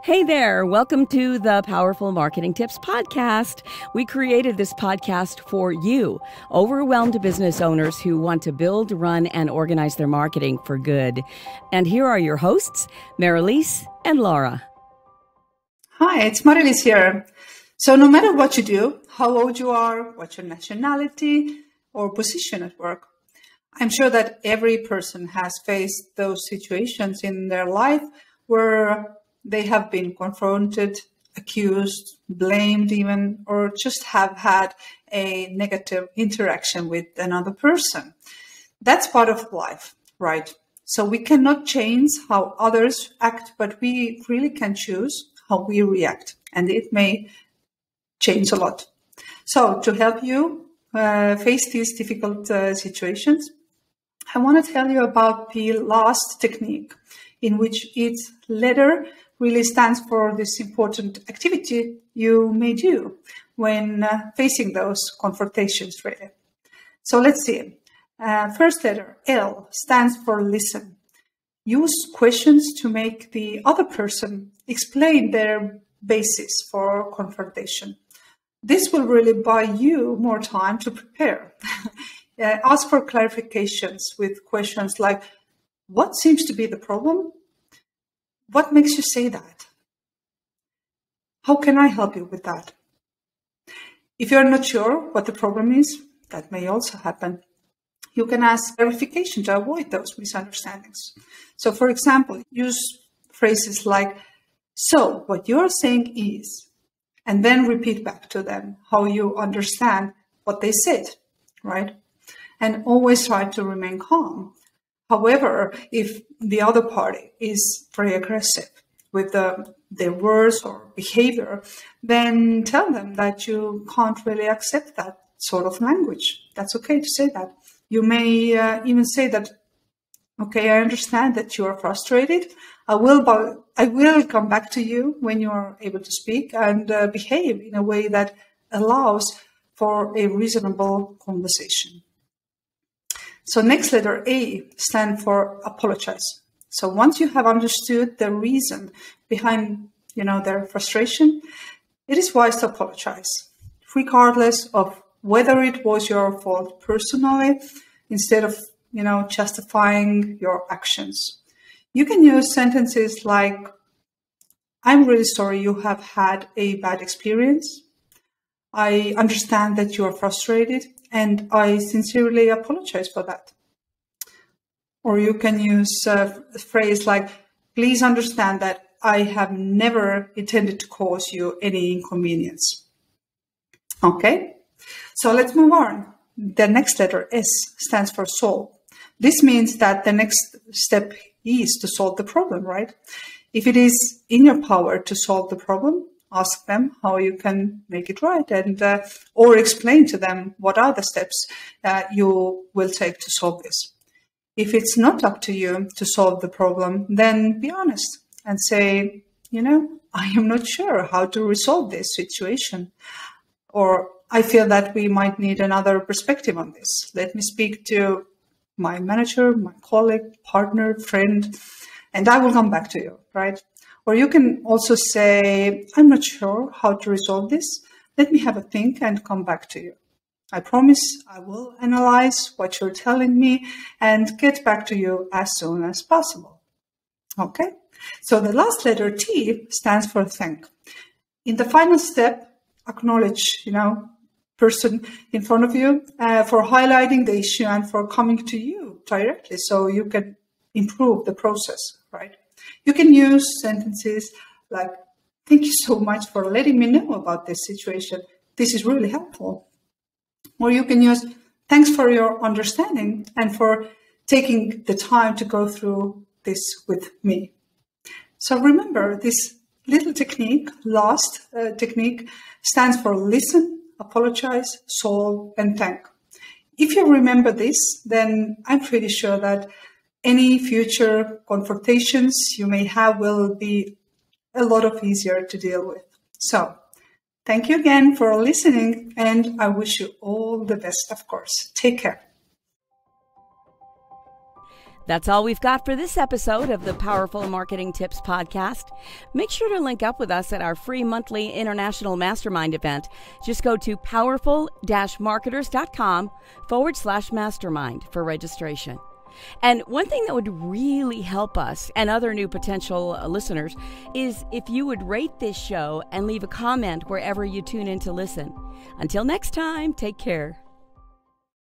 Hey there, welcome to the Powerful Marketing Tips Podcast. We created this podcast for you, overwhelmed business owners who want to build, run, and organize their marketing for good. And here are your hosts, Mari-Liis and Laura. Hi, it's Mari-Liis here. So no matter what you do, how old you are, what's your nationality or position at work, I'm sure that every person has faced those situations in their life where they have been confronted, accused, blamed even, or just have had a negative interaction with another person. That's part of life, right? So we cannot change how others act, but we really can choose how we react, and it may change a lot. So to help you face these difficult situations, I want to tell you about the LAST technique, in which each letter really stands for this important activity you may do when facing those confrontations, really. So let's see. First letter, L, stands for listen. Use questions to make the other person explain their basis for confrontation. This will really buy you more time to prepare. Ask for clarifications with questions like, what seems to be the problem? What makes you say that? How can I help you with that? If you're not sure what the problem is, that may also happen. You can ask clarification to avoid those misunderstandings. So, for example, use phrases like, so what you're saying is, and then repeat back to them how you understand what they said, right? And always try to remain calm. However, if the other party is very aggressive with their words or behavior, then tell them that you can't really accept that sort of language. That's okay to say that. You may even say that, okay, I understand that you are frustrated. I will come back to you when you are able to speak and behave in a way that allows for a reasonable conversation. So next letter A stands for apologize. So once you have understood the reason behind, their frustration, it is wise to apologize, regardless of whether it was your fault personally, instead of, justifying your actions. You can use sentences like, I'm really sorry you have had a bad experience. I understand that you are frustrated, and I sincerely apologize for that. Or you can use a phrase like, please understand that I have never intended to cause you any inconvenience. Okay, so let's move on. The next letter, S, stands for solve. This means that the next step is to solve the problem, right? If it is in your power to solve the problem, ask them how you can make it right, and or explain to them what are the steps you will take to solve this. If it's not up to you to solve the problem, then be honest and say, I am not sure how to resolve this situation, or I feel that we might need another perspective on this. Let me speak to my manager, my colleague, partner, friend, and I will come back to you, right? Or you can also say, I'm not sure how to resolve this. Let me have a think and come back to you. I promise I will analyze what you're telling me and get back to you as soon as possible. Okay? So the last letter, T, stands for thank. In the final step, acknowledge, person in front of you for highlighting the issue and for coming to you directly so you can improve the process, right? You can use sentences like, thank you so much for letting me know about this situation. This is really helpful. Or you can use, thanks for your understanding and for taking the time to go through this with me. So remember, this little technique, LAST technique, stands for listen, apologize, solve, and thank. If you remember this, then I'm pretty sure that any future confrontations you may have will be a lot easier to deal with. So, thank you again for listening, and I wish you all the best, of course. Take care. That's all we've got for this episode of the Powerful Marketing Tips podcast. Make sure to link up with us at our free monthly international mastermind event. Just go to powerful-marketers.com/mastermind for registration. And one thing that would really help us and other new potential listeners is if you would rate this show and leave a comment wherever you tune in to listen. Until next time, take care.